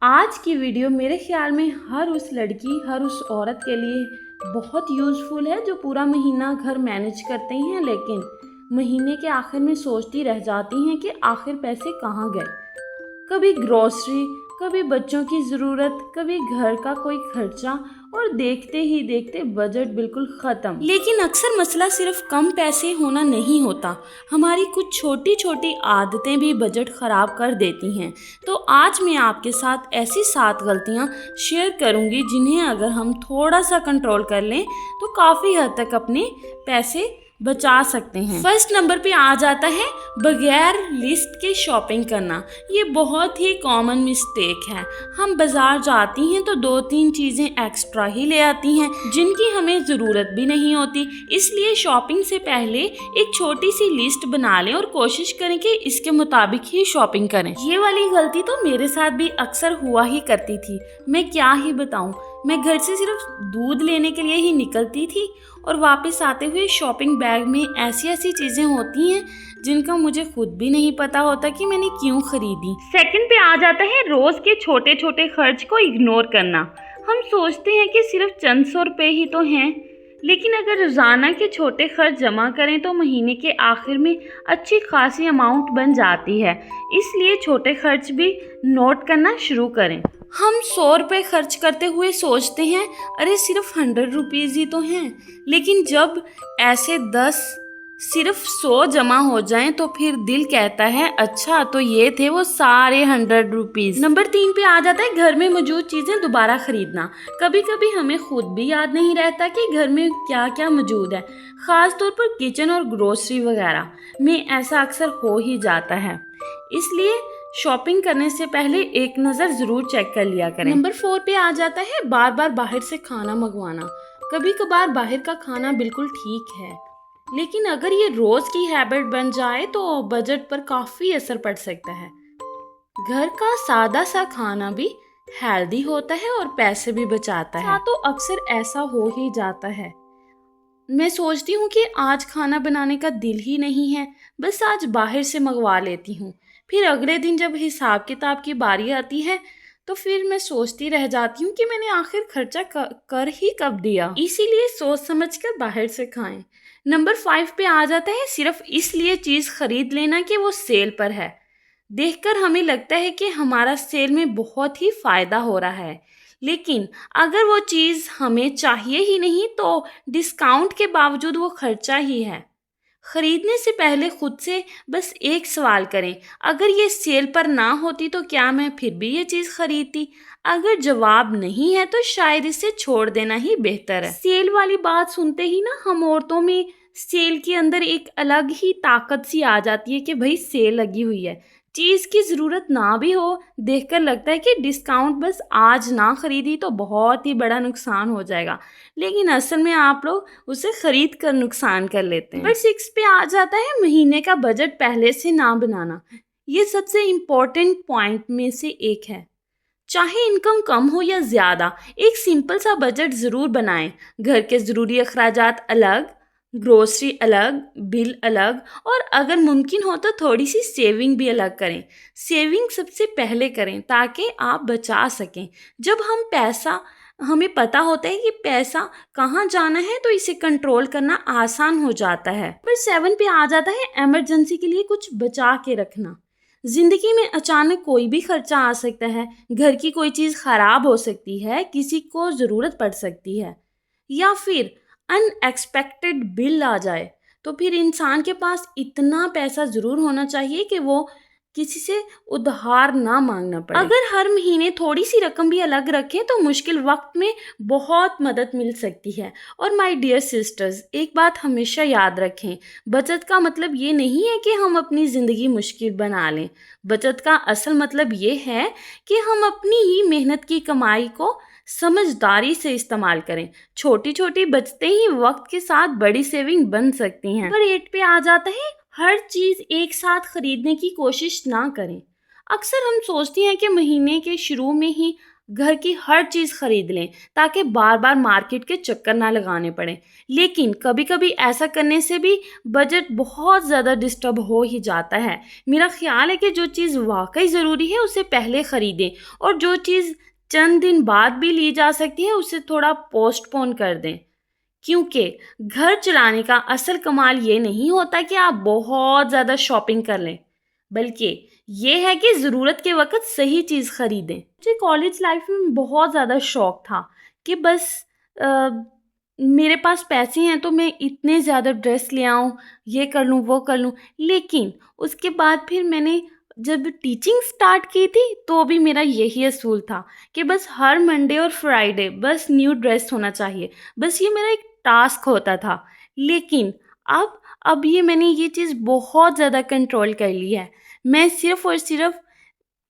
आज की वीडियो मेरे ख्याल में हर उस लड़की, हर उस औरत के लिए बहुत यूज़फुल है जो पूरा महीना घर मैनेज करते हैं, लेकिन महीने के आखिर में सोचती रह जाती हैं कि आखिर पैसे कहाँ गए। कभी ग्रोसरी, कभी बच्चों की ज़रूरत, कभी घर का कोई खर्चा, और देखते ही देखते बजट बिल्कुल ख़त्म। लेकिन अक्सर मसला सिर्फ कम पैसे होना नहीं होता, हमारी कुछ छोटी छोटी आदतें भी बजट ख़राब कर देती हैं। तो आज मैं आपके साथ ऐसी 7 गलतियां शेयर करूंगी जिन्हें अगर हम थोड़ा सा कंट्रोल कर लें तो काफ़ी हद तक अपने पैसे बचा सकते हैं। फर्स्ट नंबर पे आ जाता है बगैर लिस्ट के शॉपिंग करना। ये बहुत ही कॉमन मिस्टेक है। हम बाजार जाती हैं तो 2-3 चीज़ें एक्स्ट्रा ही ले आती हैं जिनकी हमें ज़रूरत भी नहीं होती। इसलिए शॉपिंग से पहले एक छोटी सी लिस्ट बना लें और कोशिश करें कि इसके मुताबिक ही शॉपिंग करें। ये वाली गलती तो मेरे साथ भी अक्सर हुआ ही करती थी। मैं क्या ही बताऊं, मैं घर से सिर्फ दूध लेने के लिए ही निकलती थी और वापस आते हुए शॉपिंग बैग में ऐसी ऐसी चीज़ें होती हैं जिनका मुझे खुद भी नहीं पता होता कि मैंने क्यों खरीदी। सेकंड पे आ जाता है रोज़ के छोटे छोटे खर्च को इग्नोर करना। हम सोचते हैं कि सिर्फ चंद सौ रुपये ही तो हैं, लेकिन अगर रोज़ाना के छोटे खर्च जमा करें तो महीने के आखिर में अच्छी खासी अमाउंट बन जाती है। इसलिए छोटे खर्च भी नोट करना शुरू करें। हम 100 रुपये खर्च करते हुए सोचते हैं अरे सिर्फ 100 रुपीज़ ही तो हैं, लेकिन जब ऐसे 10 सिर्फ 100 जमा हो जाएं तो फिर दिल कहता है अच्छा तो ये थे वो सारे 100 रुपीज़। नंबर 3 पे आ जाता है घर में मौजूद चीज़ें दोबारा खरीदना। कभी कभी हमें खुद भी याद नहीं रहता कि घर में क्या क्या मौजूद है, ख़ास तौर पर किचन और ग्रोसरी वगैरह में ऐसा अक्सर हो ही जाता है। इसलिए शॉपिंग करने से पहले एक नज़र ज़रूर चेक कर लिया करें। नंबर 4 पे आ जाता है बार बार बाहर से खाना मंगवाना। कभी कभार बाहर का खाना बिल्कुल ठीक है, लेकिन अगर ये रोज़ की हैबिट बन जाए तो बजट पर काफ़ी असर पड़ सकता है। घर का सादा सा खाना भी हेल्दी होता है और पैसे भी बचाता है। तो अक्सर ऐसा हो ही जाता है, मैं सोचती हूँ कि आज खाना बनाने का दिल ही नहीं है, बस आज बाहर से मंगवा लेती हूँ। फिर अगले दिन जब हिसाब किताब की बारी आती है तो फिर मैं सोचती रह जाती हूँ कि मैंने आखिर खर्चा कर ही कब दिया। इसीलिए सोच समझ कर बाहर से खाएं। नंबर 5 पे आ जाता है सिर्फ इसलिए चीज़ खरीद लेना कि वो सेल पर है। देखकर हमें लगता है कि हमारा सेल में बहुत ही फ़ायदा हो रहा है, लेकिन अगर वो चीज़ हमें चाहिए ही नहीं तो डिस्काउंट के बावजूद वो खर्चा ही है। खरीदने से पहले खुद से बस एक सवाल करें, अगर ये सेल पर ना होती तो क्या मैं फिर भी ये चीज़ खरीदती? अगर जवाब नहीं है तो शायद इसे छोड़ देना ही बेहतर है। सेल वाली बात सुनते ही ना हम औरतों में सेल के अंदर एक अलग ही ताकत सी आ जाती है कि भाई सेल लगी हुई है। चीज़ की ज़रूरत ना भी हो, देखकर लगता है कि डिस्काउंट बस आज ना खरीदी तो बहुत ही बड़ा नुकसान हो जाएगा, लेकिन असल में आप लोग उसे खरीद कर नुकसान कर लेते हैं। नंबर 6 पे आ जाता है महीने का बजट पहले से ना बनाना। ये सबसे इम्पोर्टेंट पॉइंट में से एक है। चाहे इनकम कम हो या ज़्यादा, एक सिंपल सा बजट ज़रूर बनाएं। घर के ज़रूरी अखराजात अलग, ग्रोसरी अलग, बिल अलग, और अगर मुमकिन हो तो थोड़ी सी सेविंग भी अलग करें। सेविंग सबसे पहले करें ताकि आप बचा सकें। जब हमें पता होता है कि पैसा कहाँ जाना है तो इसे कंट्रोल करना आसान हो जाता है। पर 7 पे आ जाता है इमरजेंसी के लिए कुछ बचा के रखना। जिंदगी में अचानक कोई भी खर्चा आ सकता है। घर की कोई चीज़ खराब हो सकती है, किसी को ज़रूरत पड़ सकती है, या फिर अनएक्सपेक्टेड बिल आ जाए। तो फिर इंसान के पास इतना पैसा ज़रूर होना चाहिए कि वो किसी से उधार ना मांगना पड़े। अगर हर महीने थोड़ी सी रकम भी अलग रखें तो मुश्किल वक्त में बहुत मदद मिल सकती है। और माय डियर सिस्टर्स, एक बात हमेशा याद रखें, बचत का मतलब ये नहीं है कि हम अपनी ज़िंदगी मुश्किल बना लें। बचत का असल मतलब ये है कि हम अपनी ही मेहनत की कमाई को समझदारी से इस्तेमाल करें। छोटी छोटी बचतें ही वक्त के साथ बड़ी सेविंग बन सकती हैं। नंबर 8 पे आ जाता है हर चीज़ एक साथ खरीदने की कोशिश ना करें। अक्सर हम सोचते हैं कि महीने के शुरू में ही घर की हर चीज़ खरीद लें ताकि बार बार मार्केट के चक्कर ना लगाने पड़े। लेकिन कभी कभी ऐसा करने से भी बजट बहुत ज़्यादा डिस्टर्ब हो ही जाता है। मेरा ख्याल है कि जो चीज़ वाकई ज़रूरी है उसे पहले ख़रीदें, और जो चीज़ चंद दिन बाद भी ली जा सकती है उसे थोड़ा पोस्टपोन कर दें। क्योंकि घर चलाने का असल कमाल ये नहीं होता कि आप बहुत ज़्यादा शॉपिंग कर लें, बल्कि ये है कि ज़रूरत के वक्त सही चीज़ खरीदें। मुझे कॉलेज लाइफ में बहुत ज़्यादा शौक था कि बस अ, मेरे पास पैसे हैं तो मैं इतने ज़्यादा ड्रेस ले आऊँ, ये कर लूँ वो कर लूँ। लेकिन उसके बाद फिर मैंने जब टीचिंग स्टार्ट की थी तो भी मेरा यही असूल था कि बस हर मंडे और फ्राइडे बस न्यू ड्रेस होना चाहिए। बस ये मेरा एक टास्क होता था। लेकिन अब ये मैंने ये चीज़ बहुत ज़्यादा कंट्रोल कर ली है। मैं सिर्फ़ और सिर्फ़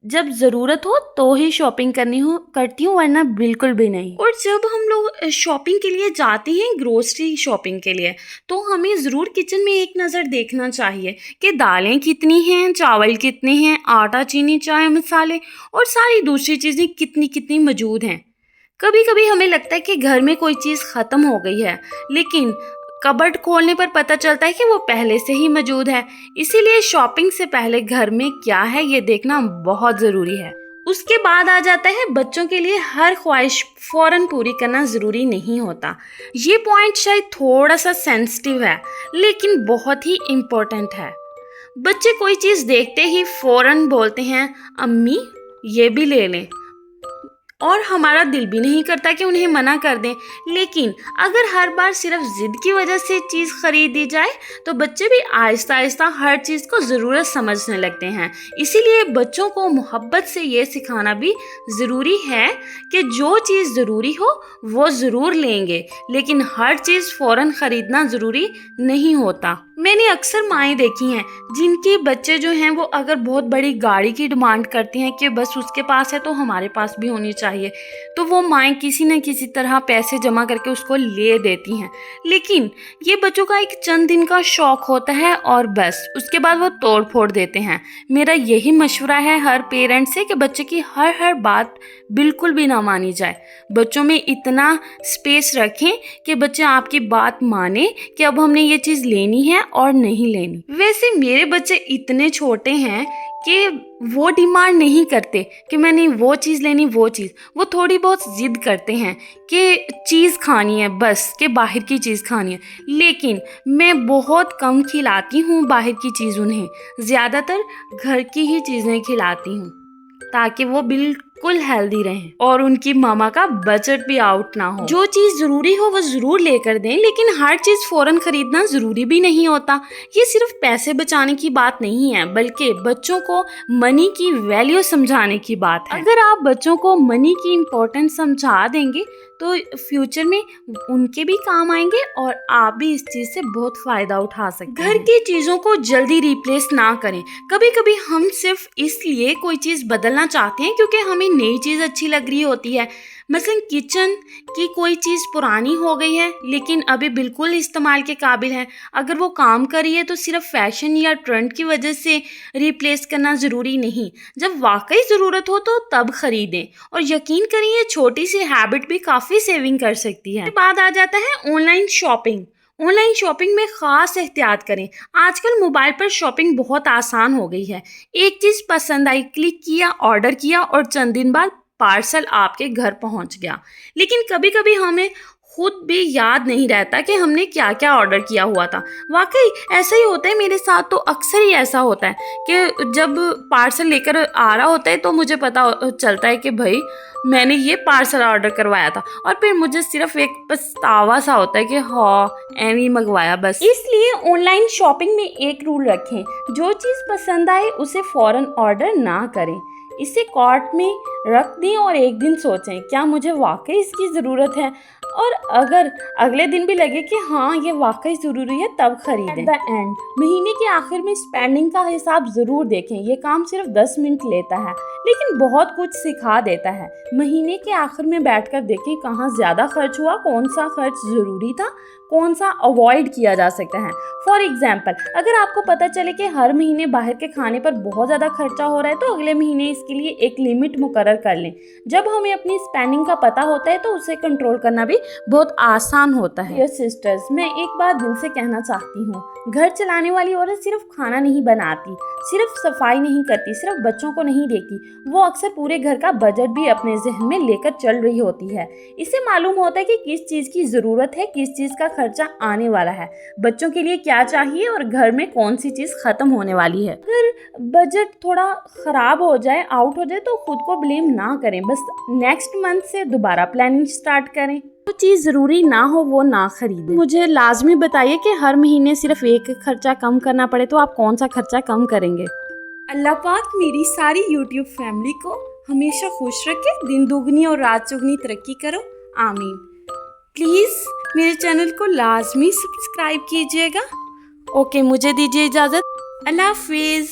जब ज़रूरत हो तो ही शॉपिंग करती हूँ, वरना बिल्कुल भी नहीं। और जब हम लोग शॉपिंग के लिए जाते हैं, ग्रोसरी शॉपिंग के लिए, तो हमें ज़रूर किचन में एक नज़र देखना चाहिए कि दालें कितनी हैं, चावल कितने हैं, आटा, चीनी, चाय मसाले और सारी दूसरी चीज़ें कितनी कितनी मौजूद हैं। कभी कभी हमें लगता है कि घर में कोई चीज़ ख़त्म हो गई है, लेकिन कबर्ड खोलने पर पता चलता है कि वो पहले से ही मौजूद है। इसीलिए शॉपिंग से पहले घर में क्या है ये देखना बहुत ज़रूरी है। उसके बाद आ जाता है बच्चों के लिए हर ख्वाहिश फ़ौरन पूरी करना ज़रूरी नहीं होता। ये पॉइंट शायद थोड़ा सा सेंसिटिव है, लेकिन बहुत ही इम्पोर्टेंट है। बच्चे कोई चीज़ देखते ही फ़ौरन बोलते हैं, अम्मी ये भी ले लें, और हमारा दिल भी नहीं करता कि उन्हें मना कर दें। लेकिन अगर हर बार सिर्फ ज़िद की वजह से चीज़ खरीद दी जाए तो बच्चे भी आहिस्ता आहिस्ता हर चीज़ को ज़रूरत समझने लगते हैं। इसीलिए बच्चों को मोहब्बत से ये सिखाना भी ज़रूरी है कि जो चीज़ ज़रूरी हो वो ज़रूर लेंगे, लेकिन हर चीज़ फ़ौरन ख़रीदना ज़रूरी नहीं होता। मैंने अक्सर माएँ देखी हैं जिनके बच्चे जो हैं वो अगर बहुत बड़ी गाड़ी की डिमांड करते हैं कि बस उसके पास है तो हमारे पास भी होनी चाहिए, तो वो माएँ किसी न किसी तरह पैसे जमा करके उसको ले देती हैं। लेकिन ये बच्चों का एक चंद दिन का शौक होता है और बस उसके बाद वो तोड़ फोड़ देते हैं। मेरा यही मशवरा है हर पेरेंट्स से कि बच्चे की हर बात बिल्कुल भी ना मानी जाए। बच्चों में इतना स्पेस रखें कि बच्चे आपकी बात माने कि अब हमने ये चीज़ लेनी है और नहीं लेनी। वैसे मेरे बच्चे इतने छोटे हैं कि वो डिमांड नहीं करते कि मैंने वो चीज़ लेनी, वो चीज़। वो थोड़ी बहुत ज़िद करते हैं कि चीज़ खानी है, बस कि बाहर की चीज़ खानी है। लेकिन मैं बहुत कम खिलाती हूँ बाहर की चीज़ उन्हें, ज़्यादातर घर की ही चीज़ें खिलाती हूँ ताकि वो बिल्कुल हेल्दी रहें और उनकी मामा का बजट भी आउट ना हो। जो चीज़ ज़रूरी हो वो ज़रूर लेकर दें, लेकिन हर चीज़ फ़ौरन ख़रीदना ज़रूरी भी नहीं होता। ये सिर्फ पैसे बचाने की बात नहीं है, बल्कि बच्चों को मनी की वैल्यू समझाने की बात है। अगर आप बच्चों को मनी की इम्पोर्टेंस समझा देंगे तो फ्यूचर में उनके भी काम आएंगे और आप भी इस चीज़ से बहुत फ़ायदा उठा सकते हैं। घर की चीज़ों को जल्दी रिप्लेस ना करें। कभी कभी हम सिर्फ इसलिए कोई चीज़ बदलना चाहते हैं क्योंकि हमें नई चीज़ अच्छी लग रही होती है। मसलन किचन की कोई चीज़ पुरानी हो गई है लेकिन अभी बिल्कुल इस्तेमाल के काबिल है। अगर वो काम कर रही है तो सिर्फ फैशन या ट्रेंड की वजह से रिप्लेस करना ज़रूरी नहीं। जब वाकई ज़रूरत हो तो तब ख़रीदें, और यकीन करें ये छोटी सी हैबिट भी काफ़ी सेविंग कर सकती है। बाद आ जाता है ऑनलाइन शॉपिंग। ऑनलाइन शॉपिंग में ख़ास एहतियात करें। आजकल मोबाइल पर शॉपिंग बहुत आसान हो गई है। एक चीज़ पसंद आई, क्लिक किया, ऑर्डर किया और चंद दिन बाद पार्सल आपके घर पहुंच गया। लेकिन कभी कभी हमें खुद भी याद नहीं रहता कि हमने क्या क्या ऑर्डर किया हुआ था। वाकई ऐसा ही होता है मेरे साथ, तो अक्सर ही ऐसा होता है कि जब पार्सल लेकर आ रहा होता है तो मुझे पता चलता है कि भाई मैंने ये पार्सल ऑर्डर करवाया था, और फिर मुझे सिर्फ एक पछतावा सा होता है कि हाँ एनी मंगवाया बस। इसलिए ऑनलाइन शॉपिंग में एक रूल रखें, जो चीज़ पसंद आए उसे फ़ौरन ऑर्डर ना करें। इसे कार्ट में रख दें और एक दिन सोचें क्या मुझे वाकई इसकी ज़रूरत है। और अगर अगले दिन भी लगे कि हाँ ये वाकई ज़रूरी है तब खरीदें। एट द एंड महीने के आखिर में स्पेंडिंग का हिसाब ज़रूर देखें। ये काम सिर्फ 10 मिनट लेता है लेकिन बहुत कुछ सिखा देता है। महीने के आखिर में बैठकर देखें कहाँ ज़्यादा खर्च हुआ, कौन सा खर्च ज़रूरी था, कौन सा अवॉइड किया जा सकता है। फॉर एग्जाम्पल, अगर आपको पता चले कि हर महीने बाहर के खाने पर बहुत ज़्यादा खर्चा हो रहा है तो अगले महीने इसके लिए एक लिमिट मुकर्रर कर लें। जब हमें अपनी स्पेंडिंग का पता होता है तो उसे कंट्रोल करना भी बहुत आसान होता है। डियर सिस्टर्स, मैं एक बात दिल से कहना चाहती हूँ, घर चलाने वाली औरत सिर्फ खाना नहीं बनाती, सिर्फ सफाई नहीं करती, सिर्फ बच्चों को नहीं देखती, वो अक्सर पूरे घर का बजट भी अपने जहन में लेकर चल रही होती है। इससे मालूम होता है कि किस चीज़ की ज़रूरत है, किस चीज़ का खर्चा आने वाला है, बच्चों के लिए क्या चाहिए और घर में कौन सी चीज़ ख़त्म होने वाली है। अगर बजट थोड़ा ख़राब हो जाए, आउट हो जाए तो खुद को ब्लेम ना करें, बस नेक्स्ट मंथ से दोबारा प्लानिंग स्टार्ट करें। जो चीज़ ज़रूरी ना हो वो ना खरीदें। मुझे लाजमी बताइए कि हर महीने सिर्फ एक खर्चा कम करना पड़े तो आप कौन सा खर्चा कम करेंगे। अल्लाह पाक मेरी सारी यूट्यूब फैमिली को हमेशा खुश रखे, दिन दुगनी और रात चौगनी तरक्की करो, आमीन। प्लीज़ मेरे चैनल को लाजमी सब्सक्राइब कीजिएगा। ओके, मुझे दीजिए इजाज़त। अल्लाह हाफिज़।